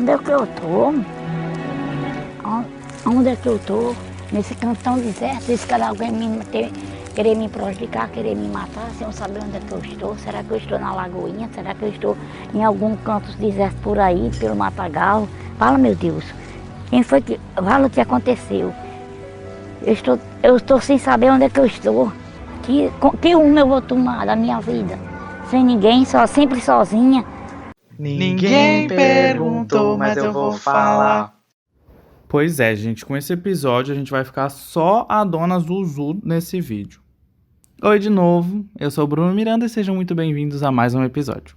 Onde é que eu tô? Onde é que eu tô? Nesse cantão deserto, esse cara alguém querer me prejudicar, querer me matar, sem eu saber onde é que eu estou. Será que eu estou na Lagoinha? Será que eu estou em algum canto deserto por aí, pelo Matagal? Fala, meu Deus. Quem foi que... Fala o que aconteceu. Eu estou sem saber onde é que eu estou. Que rumo eu vou tomar da minha vida? Sem ninguém, sempre sozinha. Ninguém perguntou, mas eu vou falar. Pois é, gente, com esse episódio a gente vai ficar só a Dona Zuzu nesse vídeo. Oi de novo, eu sou o Bruno Miranda e sejam muito bem-vindos a mais um episódio.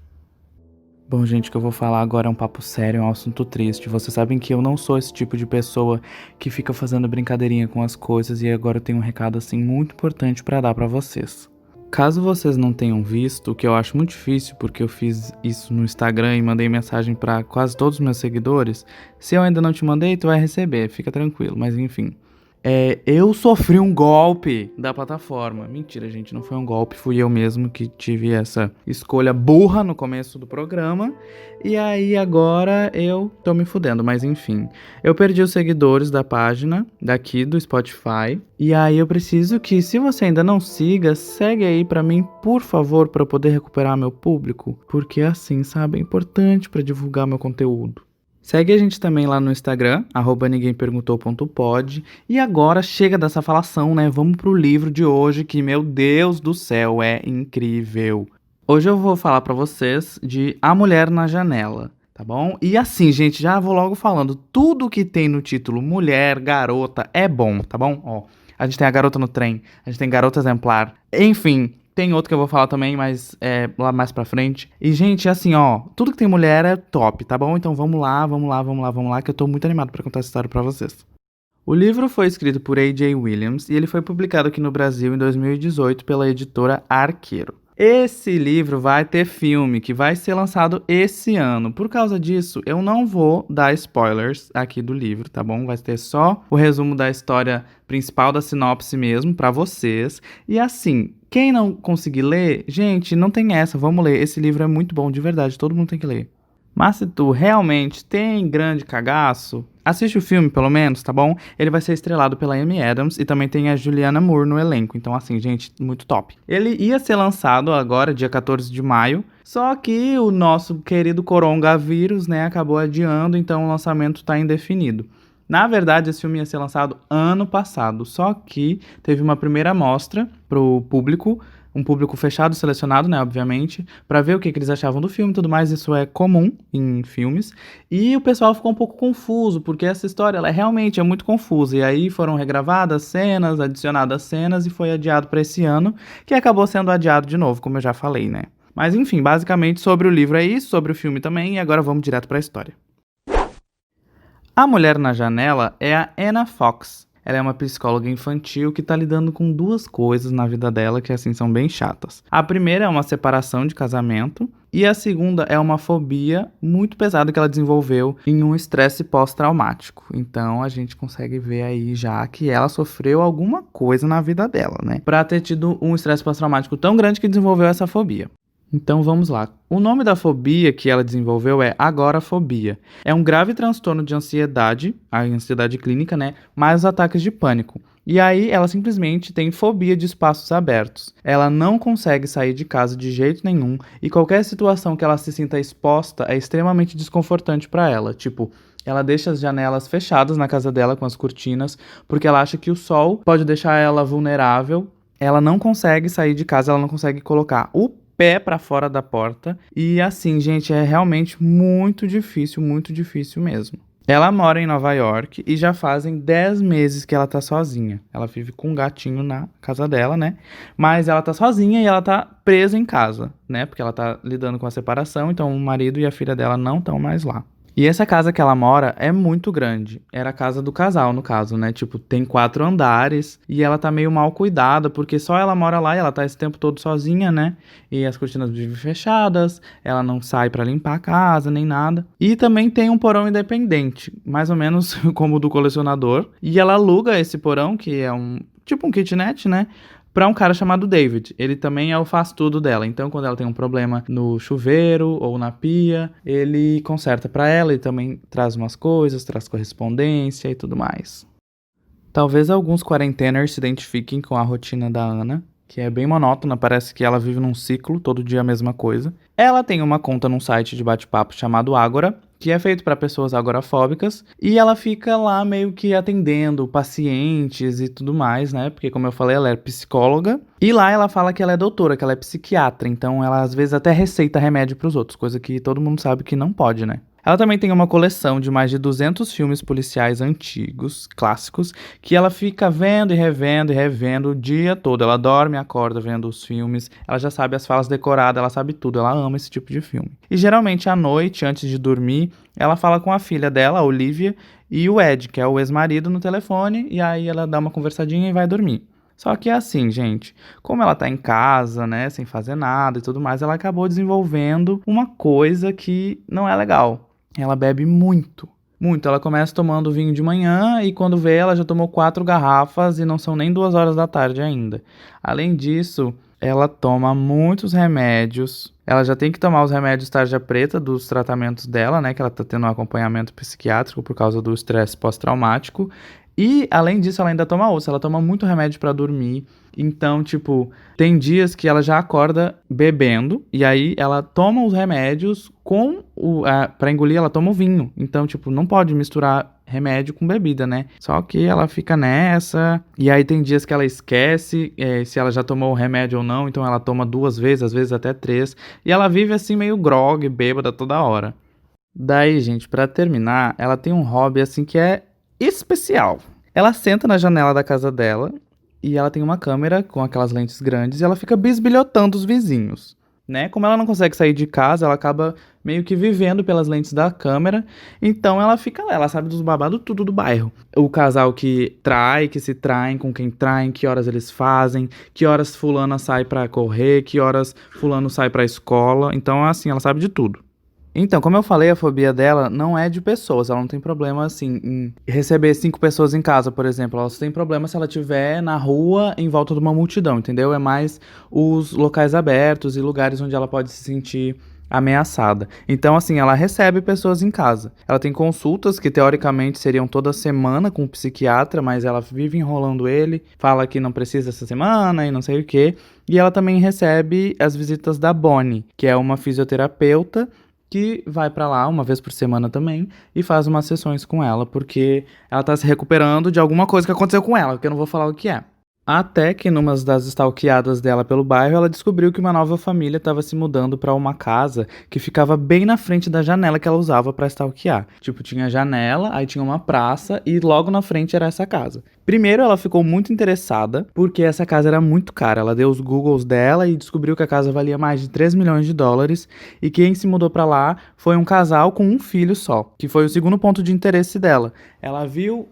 Bom, gente, o que eu vou falar agora é um papo sério, é um assunto triste. Vocês sabem que eu não sou esse tipo de pessoa que fica fazendo brincadeirinha com as coisas e agora eu tenho um recado assim muito importante pra dar pra vocês. Caso vocês não tenham visto, o que eu acho muito difícil, porque eu fiz isso no Instagram e mandei mensagem pra quase todos os meus seguidores, se eu ainda não te mandei, tu vai receber, fica tranquilo, mas enfim. Eu sofri um golpe da plataforma. Mentira, gente, não foi um golpe, fui eu mesmo que tive essa escolha burra no começo do programa. E aí agora eu tô me fudendo, mas enfim. Eu perdi os seguidores da página daqui do Spotify. E aí eu preciso que, se você ainda não siga, segue aí pra mim, por favor, pra eu poder recuperar meu público. Porque assim, sabe, é importante pra divulgar meu conteúdo. Segue a gente também lá no Instagram, @ninguemperguntou.pod. E agora chega dessa falação, né? Vamos pro livro de hoje, que, meu Deus do céu, é incrível. Hoje eu vou falar pra vocês de A Mulher na Janela, tá bom? E assim, gente, já vou logo falando, tudo que tem no título mulher, garota, é bom, tá bom? Ó, a gente tem a garota no trem, a gente tem garota exemplar, enfim... Tem outro que eu vou falar também, mas lá mais pra frente. E, gente, assim, ó, tudo que tem mulher é top, tá bom? Então vamos lá, que eu tô muito animado pra contar essa história pra vocês. O livro foi escrito por A.J. Williams e ele foi publicado aqui no Brasil em 2018 pela editora Arqueiro. Esse livro vai ter filme que vai ser lançado esse ano. Por causa disso, eu não vou dar spoilers aqui do livro, tá bom? Vai ter só o resumo da história principal, da sinopse mesmo, pra vocês. E assim, quem não conseguir ler, gente, não tem essa, vamos ler. Esse livro é muito bom, de verdade, todo mundo tem que ler. Mas se tu realmente tem grande cagaço, assiste o filme pelo menos, tá bom? Ele vai ser estrelado pela Amy Adams e também tem a Juliana Moore no elenco. Então assim, gente, muito top. Ele ia ser lançado agora, dia 14 de maio, só que o nosso querido coronavírus, né, acabou adiando, então o lançamento tá indefinido. Na verdade, esse filme ia ser lançado ano passado, só que teve uma primeira mostra pro público, um público fechado, selecionado, né, obviamente, pra ver o que eles achavam do filme e tudo mais. Isso é comum em filmes. E o pessoal ficou um pouco confuso, porque essa história, ela realmente é muito confusa. E aí foram regravadas cenas, adicionadas cenas e foi adiado pra esse ano, que acabou sendo adiado de novo, como eu já falei, né. Mas enfim, basicamente sobre o livro é isso, sobre o filme também, e agora vamos direto pra história. A Mulher na Janela é a Anna Fox. Ela é uma psicóloga infantil que tá lidando com duas coisas na vida dela que, assim, são bem chatas. A primeira é uma separação de casamento e a segunda é uma fobia muito pesada que ela desenvolveu em um estresse pós-traumático. Então, a gente consegue ver aí já que ela sofreu alguma coisa na vida dela, né? Pra ter tido um estresse pós-traumático tão grande que desenvolveu essa fobia. Então vamos lá. O nome da fobia que ela desenvolveu é agorafobia. É um grave transtorno de ansiedade, a ansiedade clínica, né? Mais os ataques de pânico. E aí ela simplesmente tem fobia de espaços abertos. Ela não consegue sair de casa de jeito nenhum e qualquer situação que ela se sinta exposta é extremamente desconfortante para ela. Tipo, ela deixa as janelas fechadas na casa dela com as cortinas porque ela acha que o sol pode deixar ela vulnerável. Ela não consegue sair de casa, ela não consegue colocar o pé pra fora da porta. E assim, gente, é realmente muito difícil mesmo. Ela mora em Nova York e já fazem 10 meses que ela tá sozinha. Ela vive com um gatinho na casa dela, né? Mas ela tá sozinha e ela tá presa em casa, né? Porque ela tá lidando com a separação, então o marido e a filha dela não estão mais lá. E essa casa que ela mora é muito grande. Era a casa do casal, no caso, né? Tipo, tem 4 andares e ela tá meio mal cuidada, porque só ela mora lá e ela tá esse tempo todo sozinha, né? E as cortinas vivem fechadas, ela não sai pra limpar a casa, nem nada. E também tem um porão independente, mais ou menos como o do colecionador. E ela aluga esse porão, que é tipo um kitnet, né? pra um cara chamado David. Ele também é o faz-tudo dela. Então, quando ela tem um problema no chuveiro ou na pia, ele conserta pra ela e também traz umas coisas, traz correspondência e tudo mais. Talvez alguns quarenteners se identifiquem com a rotina da Ana, que é bem monótona, parece que ela vive num ciclo, todo dia a mesma coisa. Ela tem uma conta num site de bate-papo chamado Agora, que é feito para pessoas agorafóbicas, e ela fica lá meio que atendendo pacientes e tudo mais, né? Porque, como eu falei, ela é psicóloga, e lá ela fala que ela é doutora, que ela é psiquiatra, então ela às vezes até receita remédio pros outros, coisa que todo mundo sabe que não pode, né? Ela também tem uma coleção de mais de 200 filmes policiais antigos, clássicos, que ela fica vendo e revendo o dia todo. Ela dorme e acorda vendo os filmes, ela já sabe as falas decoradas, ela sabe tudo, ela ama esse tipo de filme. E geralmente à noite, antes de dormir, ela fala com a filha dela, a Olivia, e o Ed, que é o ex-marido, no telefone, e aí ela dá uma conversadinha e vai dormir. Só que é assim, gente, como ela tá em casa, né, sem fazer nada e tudo mais, ela acabou desenvolvendo uma coisa que não é legal. Ela bebe muito, muito. Ela começa tomando vinho de manhã e quando vê, ela já tomou 4 garrafas e não são nem 2 horas da tarde ainda. Além disso, ela toma muitos remédios. Ela já tem que tomar os remédios tarja preta dos tratamentos dela, né? Que ela tá tendo um acompanhamento psiquiátrico por causa do estresse pós-traumático. E, além disso, ela ainda toma outros. Ela toma muito remédio pra dormir. Então, tipo, tem dias que ela já acorda bebendo. E aí, ela toma os remédios pra engolir, ela toma o vinho. Então, tipo, não pode misturar remédio com bebida, né? Só que ela fica nessa. E aí, tem dias que ela esquece se ela já tomou o remédio ou não. Então, ela toma 2 vezes, às vezes até 3. E ela vive assim, meio grogue, bêbada toda hora. Daí, gente, pra terminar, ela tem um hobby assim que é especial. Ela senta na janela da casa dela e ela tem uma câmera com aquelas lentes grandes e ela fica bisbilhotando os vizinhos, né? Como ela não consegue sair de casa, ela acaba meio que vivendo pelas lentes da câmera, então ela fica lá, ela sabe dos babados tudo do bairro. O casal que trai, que se traem, com quem traem, que horas eles fazem, que horas fulana sai pra correr, que horas fulano sai pra escola, então assim, ela sabe de tudo. Então, como eu falei, a fobia dela não é de pessoas. Ela não tem problema, assim, em receber 5 pessoas em casa, por exemplo. Ela só tem problema se ela estiver na rua, em volta de uma multidão, entendeu? É mais os locais abertos e lugares onde ela pode se sentir ameaçada. Então, assim, ela recebe pessoas em casa. Ela tem consultas que, teoricamente, seriam toda semana com o psiquiatra, mas ela vive enrolando ele, fala que não precisa essa semana e não sei o quê. E ela também recebe as visitas da Bonnie, que é uma fisioterapeuta, que vai pra lá uma vez por semana também e faz umas sessões com ela, porque ela tá se recuperando de alguma coisa que aconteceu com ela, que eu não vou falar o que é. Até que numa das stalkeadas dela pelo bairro, ela descobriu que uma nova família estava se mudando para uma casa que ficava bem na frente da janela que ela usava para stalkear. Tipo, tinha janela, aí tinha uma praça e logo na frente era essa casa. Primeiro, ela ficou muito interessada porque essa casa era muito cara. Ela deu os Googles dela e descobriu que a casa valia mais de 3 milhões de dólares e quem se mudou para lá foi um casal com um filho só, que foi o segundo ponto de interesse dela. Ela viu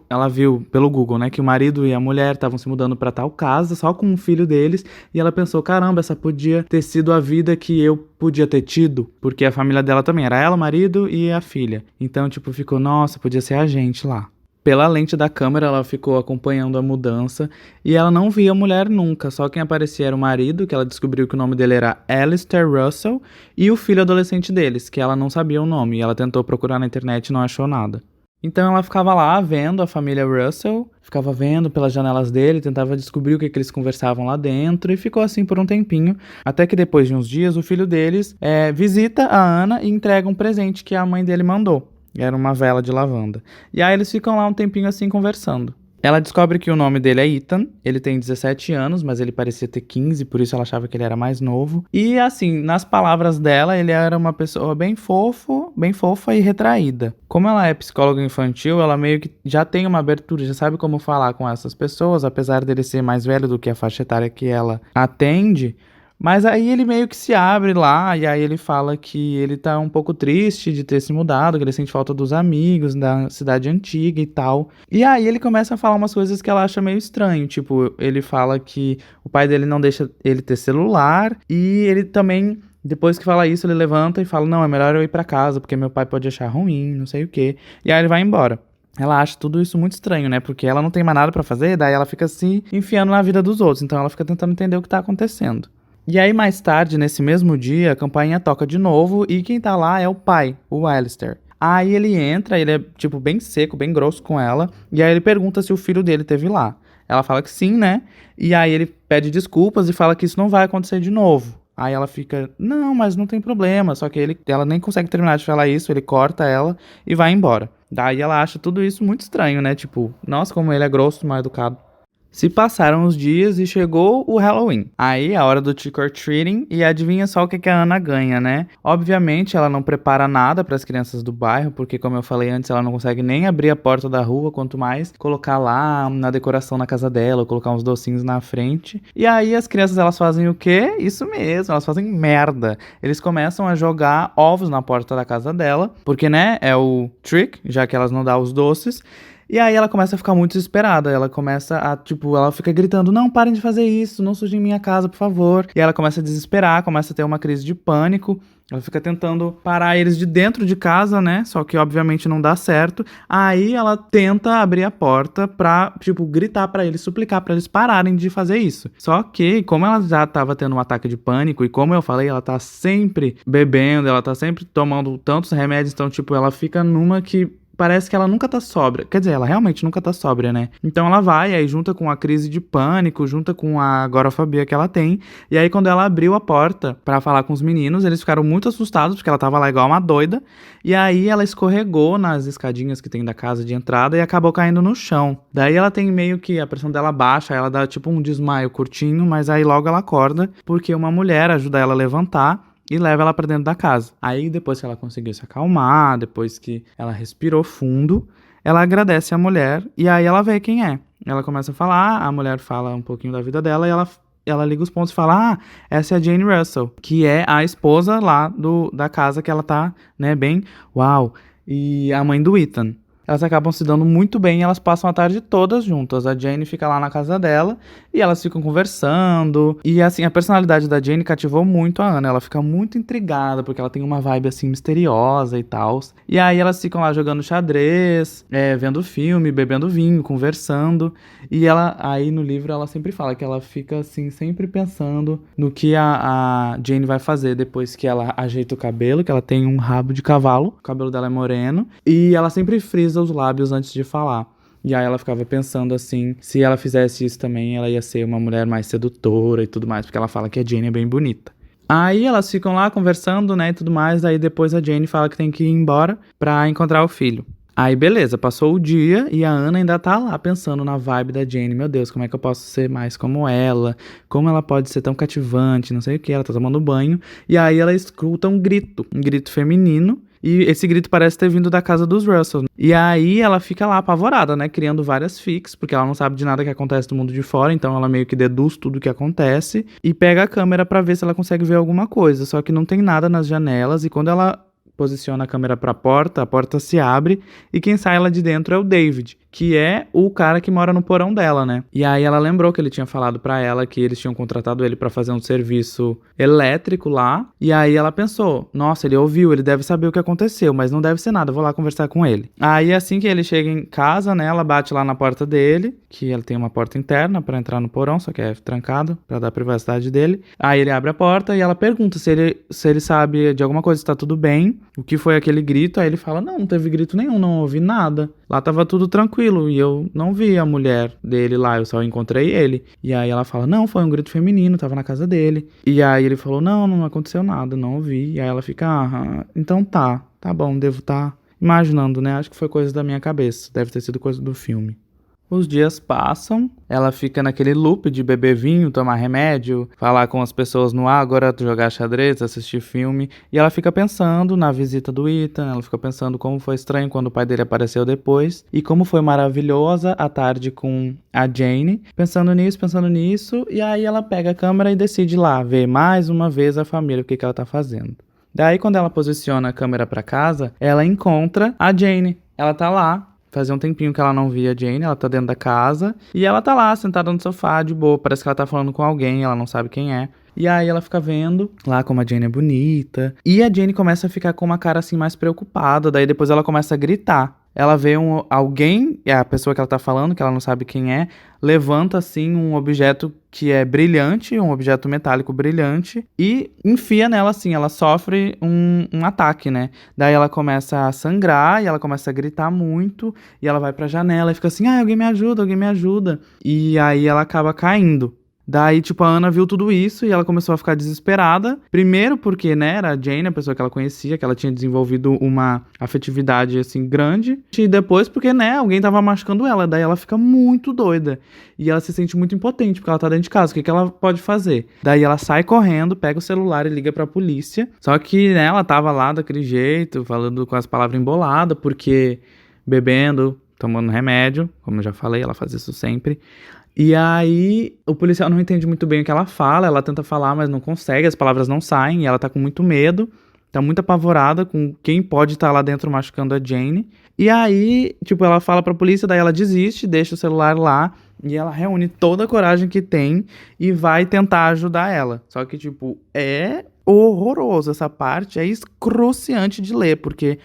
ela viu pelo Google, né, que o marido e a mulher estavam se mudando pra tal casa, só com um filho deles, e ela pensou, caramba, essa podia ter sido a vida que eu podia ter tido, porque a família dela também era ela, o marido e a filha. Então, tipo, ficou, nossa, podia ser a gente lá. Pela lente da câmera, ela ficou acompanhando a mudança e ela não via a mulher nunca, só quem aparecia era o marido, que ela descobriu que o nome dele era Alistair Russell, e o filho adolescente deles, que ela não sabia o nome, e ela tentou procurar na internet e não achou nada. Então ela ficava lá vendo a família Russell, ficava vendo pelas janelas dele, tentava descobrir o que eles conversavam lá dentro e ficou assim por um tempinho, até que depois de uns dias o filho deles visita a Ana e entrega um presente que a mãe dele mandou. Era uma vela de lavanda. E aí eles ficam lá um tempinho assim conversando. Ela descobre que o nome dele é Ethan, ele tem 17 anos, mas ele parecia ter 15, por isso ela achava que ele era mais novo. E assim, nas palavras dela, ele era uma pessoa bem fofa e retraída. Como ela é psicóloga infantil, ela meio que já tem uma abertura, já sabe como falar com essas pessoas, apesar dele ser mais velho do que a faixa etária que ela atende. Mas aí ele meio que se abre lá, e aí ele fala que ele tá um pouco triste de ter se mudado, que ele sente falta dos amigos, da cidade antiga e tal. E aí ele começa a falar umas coisas que ela acha meio estranho, tipo, ele fala que o pai dele não deixa ele ter celular, e ele também, depois que fala isso, ele levanta e fala, não, é melhor eu ir pra casa, porque meu pai pode achar ruim, não sei o quê. E aí ele vai embora. Ela acha tudo isso muito estranho, né? Porque ela não tem mais nada pra fazer, daí ela fica se enfiando na vida dos outros. Então ela fica tentando entender o que tá acontecendo. E aí, mais tarde, nesse mesmo dia, a campainha toca de novo e quem tá lá é o pai, o Alistair. Aí ele entra, ele é, tipo, bem seco, bem grosso com ela, e aí ele pergunta se o filho dele teve lá. Ela fala que sim, né? E aí ele pede desculpas e fala que isso não vai acontecer de novo. Aí ela fica, não, mas não tem problema. Só que ela nem consegue terminar de falar isso, ele corta ela e vai embora. Daí ela acha tudo isso muito estranho, né? Tipo, nossa, como ele é grosso, mal educado. Se passaram os dias e chegou o Halloween. Aí, a hora do trick or treating, e adivinha só o que a Ana ganha, né? Obviamente, ela não prepara nada para as crianças do bairro, porque, como eu falei antes, ela não consegue nem abrir a porta da rua, quanto mais colocar lá na decoração na casa dela, ou colocar uns docinhos na frente. E aí, as crianças, elas fazem o quê? Isso mesmo, elas fazem merda. Eles começam a jogar ovos na porta da casa dela, porque, né, é o trick, já que elas não dão os doces. E aí ela começa a ficar muito desesperada, ela começa a, tipo, ela fica gritando, não, parem de fazer isso, não sujem minha casa, por favor. E ela começa a desesperar, começa a ter uma crise de pânico, ela fica tentando parar eles de dentro de casa, né, só que obviamente não dá certo. Aí ela tenta abrir a porta pra, tipo, gritar pra eles, suplicar pra eles pararem de fazer isso. Só que, como ela já tava tendo um ataque de pânico, e como eu falei, ela tá sempre bebendo, ela tá sempre tomando tantos remédios, então, tipo, ela fica numa que parece que ela nunca tá sóbria. Quer dizer, ela realmente nunca tá sóbria, né? Então ela vai, aí junta com a crise de pânico, junta com a agorafobia que ela tem. E aí quando ela abriu a porta pra falar com os meninos, eles ficaram muito assustados, porque ela tava lá igual uma doida. E aí ela escorregou nas escadinhas que tem da casa de entrada e acabou caindo no chão. Daí ela tem meio que a pressão dela baixa, ela dá tipo um desmaio curtinho, mas aí logo ela acorda, porque uma mulher ajuda ela a levantar e leva ela pra dentro da casa. Aí depois que ela conseguiu se acalmar, depois que ela respirou fundo, ela agradece a mulher e aí ela vê quem é. Ela começa a falar, a mulher fala um pouquinho da vida dela e ela liga os pontos e fala, essa é a Jane Russell, que é a esposa lá da casa que ela tá, né, bem, uau, e a mãe do Ethan. Elas acabam se dando muito bem e elas passam a tarde todas juntas. A Jane fica lá na casa dela e elas ficam conversando. E assim, a personalidade da Jane cativou muito a Ana. Ela fica muito intrigada porque ela tem uma vibe assim misteriosa e tal. E aí elas ficam lá jogando xadrez, vendo filme, bebendo vinho, conversando. E ela, aí no livro ela sempre fala que ela fica assim, sempre pensando no que a Jane vai fazer depois que ela ajeita o cabelo, que ela tem um rabo de cavalo, o cabelo dela é moreno. E ela sempre frisa os lábios antes de falar. E aí ela ficava pensando assim, se ela fizesse isso também, ela ia ser uma mulher mais sedutora e tudo mais, porque ela fala que a Jane é bem bonita. Aí elas ficam lá conversando, né, e tudo mais, aí depois a Jane fala que tem que ir embora pra encontrar o filho. Aí beleza, passou o dia e a Ana ainda tá lá pensando na vibe da Jane. Meu Deus, como é que eu posso ser mais como ela? Como ela pode ser tão cativante, não sei o que, ela tá tomando banho. E aí ela escuta um grito feminino. E esse grito parece ter vindo da casa dos Russell. E aí ela fica lá apavorada, né? Criando várias fics, porque ela não sabe de nada que acontece do mundo de fora. Então ela meio que deduz tudo o que acontece. E pega a câmera pra ver se ela consegue ver alguma coisa. Só que não tem nada nas janelas. E quando ela posiciona a câmera pra porta, a porta se abre. E quem sai lá de dentro é o David, que é o cara que mora no porão dela, né? E aí ela lembrou que ele tinha falado pra ela que eles tinham contratado ele pra fazer um serviço elétrico lá. E aí ela pensou, nossa, ele ouviu, ele deve saber o que aconteceu, mas não deve ser nada, vou lá conversar com ele. Aí assim que ele chega em casa, né, ela bate lá na porta dele, que ele tem uma porta interna pra entrar no porão, só que é trancado pra dar privacidade dele. Aí ele abre a porta e ela pergunta se ele sabe de alguma coisa, se tá tudo bem, o que foi aquele grito. Aí ele fala, não teve grito nenhum, não ouvi nada. Lá tava tudo tranquilo e eu não vi a mulher dele lá, eu só encontrei ele. E aí ela fala, não, foi um grito feminino, tava na casa dele. E aí ele falou, não aconteceu nada, não ouvi. E aí ela fica, então tá bom, devo estar imaginando, né? Acho que foi coisa da minha cabeça, deve ter sido coisa do filme. Os dias passam, ela fica naquele loop de beber vinho, tomar remédio, falar com as pessoas no Ágora, jogar xadrez, assistir filme. E ela fica pensando na visita do Ethan, ela fica pensando como foi estranho quando o pai dele apareceu depois. E como foi maravilhosa a tarde com a Jane. Pensando nisso, e aí ela pega a câmera e decide ir lá ver mais uma vez a família, o que ela tá fazendo. Daí quando ela posiciona a câmera pra casa, ela encontra a Jane. Ela tá lá. Fazia um tempinho que ela não via a Jane, ela tá dentro da casa. E ela tá lá, sentada no sofá, de boa. Parece que ela tá falando com alguém, ela não sabe quem é. E aí ela fica vendo lá como a Jane é bonita. E a Jane começa a ficar com uma cara assim mais preocupada. Daí depois ela começa a gritar. ela vê alguém, é a pessoa que ela tá falando, que ela não sabe quem é, levanta assim um objeto que é brilhante, um objeto metálico brilhante, e enfia nela assim, ela sofre um ataque, né? Daí ela começa a sangrar e ela começa a gritar muito, e ela vai pra janela e fica assim, alguém me ajuda, alguém me ajuda. E aí ela acaba caindo. Daí, tipo, a Ana viu tudo isso e ela começou a ficar desesperada. Primeiro porque, né, era a Jane, a pessoa que ela conhecia, que ela tinha desenvolvido uma afetividade, assim, grande. E depois porque, né, alguém tava machucando ela. Daí ela fica muito doida. E ela se sente muito impotente, porque ela tá dentro de casa. O que que ela pode fazer? Daí ela sai correndo, pega o celular e liga pra polícia. Só que, né, ela tava lá daquele jeito, falando com as palavras emboladas, porque bebendo, tomando remédio, como eu já falei, ela faz isso sempre. E aí, o policial não entende muito bem o que ela fala, ela tenta falar, mas não consegue, as palavras não saem, e ela tá com muito medo, tá muito apavorada com quem pode estar lá dentro machucando a Jane. E aí, tipo, ela fala pra polícia, daí ela desiste, deixa o celular lá, e ela reúne toda a coragem que tem e vai tentar ajudar ela. Só que, tipo, é horroroso essa parte, é excruciante de ler, porque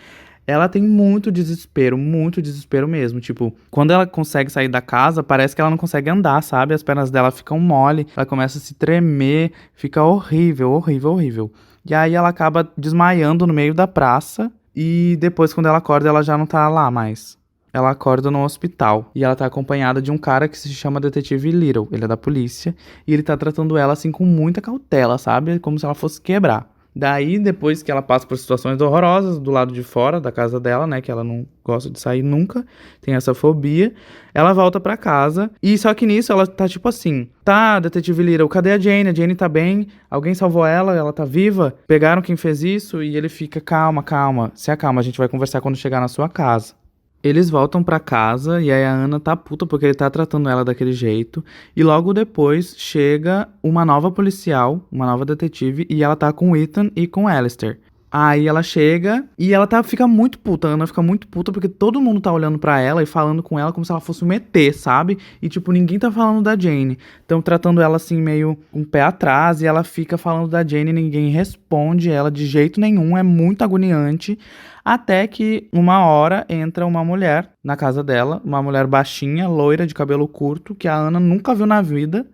ela tem muito desespero mesmo. Tipo, quando ela consegue sair da casa, parece que ela não consegue andar, sabe? As pernas dela ficam mole, ela começa a se tremer, fica horrível, horrível, horrível. E aí ela acaba desmaiando no meio da praça e depois, quando ela acorda, ela já não tá lá mais. Ela acorda no hospital e ela tá acompanhada de um cara que se chama Detetive Little. Ele é da polícia e ele tá tratando ela assim com muita cautela, sabe? Como se ela fosse quebrar. Daí, depois que ela passa por situações horrorosas do lado de fora da casa dela, né, que ela não gosta de sair nunca, tem essa fobia, ela volta pra casa, e só que nisso ela tá tipo assim, tá, Detetive Little, cadê a Jane? A Jane tá bem? Alguém salvou ela tá viva? Pegaram quem fez isso? E ele fica, calma, se acalma, a gente vai conversar quando chegar na sua casa. Eles voltam pra casa e aí a Ana tá puta porque ele tá tratando ela daquele jeito. E logo depois chega uma nova policial, uma nova detetive, e ela tá com o Ethan e com o Alistair. Aí ela chega e ela fica muito puta, a Ana fica muito puta porque todo mundo tá olhando pra ela e falando com ela como se ela fosse um ET, sabe? E tipo, ninguém tá falando da Jane. Estão tratando ela assim meio com o pé atrás e ela fica falando da Jane e ninguém responde ela de jeito nenhum, é muito agoniante. Até que uma hora entra uma mulher na casa dela, uma mulher baixinha, loira, de cabelo curto, que a Ana nunca viu na vida.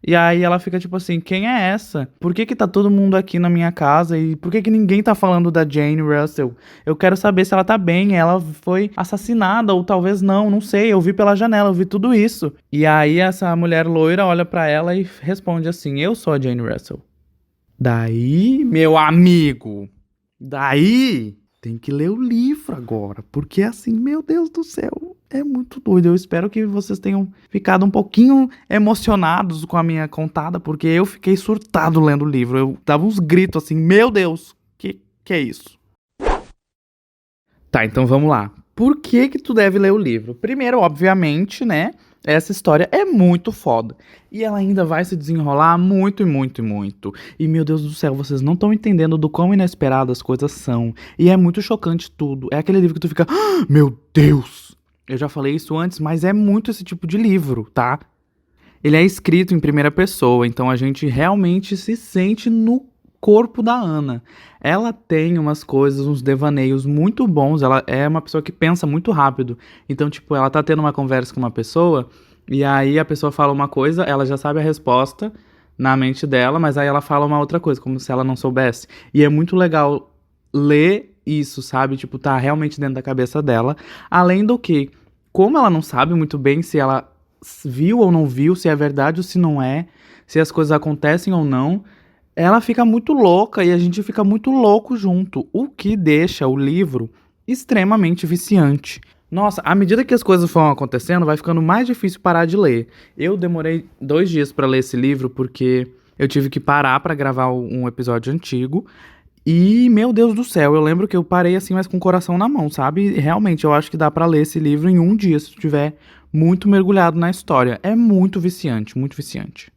E aí ela fica tipo assim, quem é essa? Por que tá todo mundo aqui na minha casa? E por que ninguém tá falando da Jane Russell? Eu quero saber se ela tá bem, ela foi assassinada ou talvez não sei, eu vi pela janela, eu vi tudo isso. E aí essa mulher loira olha pra ela e responde assim, eu sou a Jane Russell. Daí, meu amigo, tem que ler o livro agora, porque assim, meu Deus do céu, é muito doido. Eu espero que vocês tenham ficado um pouquinho emocionados com a minha contada, porque eu fiquei surtado lendo o livro. Eu dava uns gritos assim, meu Deus, que é isso? Tá, então vamos lá. Por que tu deve ler o livro? Primeiro, obviamente, né? Essa história é muito foda. E ela ainda vai se desenrolar muito e muito e muito. E, meu Deus do céu, vocês não estão entendendo do quão inesperadas as coisas são. E é muito chocante tudo. É aquele livro que tu fica, meu Deus! Eu já falei isso antes, mas é muito esse tipo de livro, tá? Ele é escrito em primeira pessoa, então a gente realmente se sente no corpo da Ana. Ela tem umas coisas, uns devaneios muito bons, ela é uma pessoa que pensa muito rápido. Então, tipo, ela tá tendo uma conversa com uma pessoa, e aí a pessoa fala uma coisa, ela já sabe a resposta na mente dela, mas aí ela fala uma outra coisa, como se ela não soubesse. E é muito legal ler isso, sabe? Tipo, tá realmente dentro da cabeça dela. Além do que, como ela não sabe muito bem se ela viu ou não viu, se é verdade ou se não é, se as coisas acontecem ou não, ela fica muito louca e a gente fica muito louco junto, o que deixa o livro extremamente viciante. Nossa, à medida que as coisas vão acontecendo, vai ficando mais difícil parar de ler. Eu demorei 2 dias pra ler esse livro porque eu tive que parar pra gravar um episódio antigo. E, meu Deus do céu, eu lembro que eu parei assim, mas com o coração na mão, sabe? E, realmente, eu acho que dá pra ler esse livro em 1 dia, se tu tiver muito mergulhado na história. É muito viciante, muito viciante.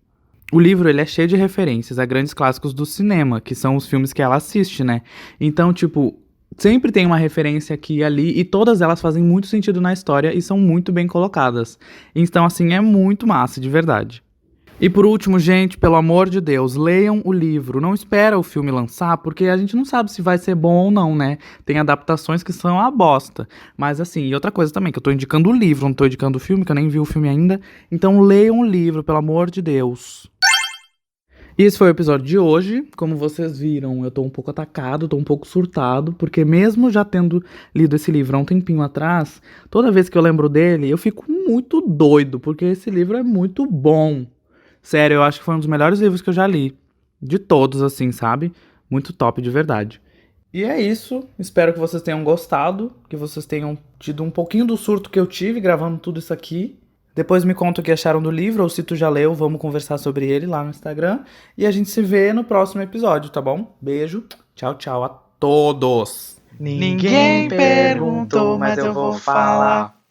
O livro, ele é cheio de referências a grandes clássicos do cinema, que são os filmes que ela assiste, né? Então, tipo, sempre tem uma referência aqui e ali, e todas elas fazem muito sentido na história e são muito bem colocadas. Então, assim, é muito massa, de verdade. E por último, gente, pelo amor de Deus, leiam o livro. Não espera o filme lançar, porque a gente não sabe se vai ser bom ou não, né? Tem adaptações que são a bosta. Mas assim, e outra coisa também, que eu tô indicando o livro, não tô indicando o filme, que eu nem vi o filme ainda. Então leiam o livro, pelo amor de Deus. E esse foi o episódio de hoje. Como vocês viram, eu tô um pouco atacado, tô um pouco surtado, porque mesmo já tendo lido esse livro há um tempinho atrás, toda vez que eu lembro dele, eu fico muito doido, porque esse livro é muito bom. Sério, eu acho que foi um dos melhores livros que eu já li. De todos, assim, sabe? Muito top, de verdade. E é isso. Espero que vocês tenham gostado. Que vocês tenham tido um pouquinho do surto que eu tive gravando tudo isso aqui. Depois me conta o que acharam do livro, ou se tu já leu, vamos conversar sobre ele lá no Instagram. E a gente se vê no próximo episódio, tá bom? Beijo. Tchau, tchau a todos. Ninguém perguntou, mas eu vou falar.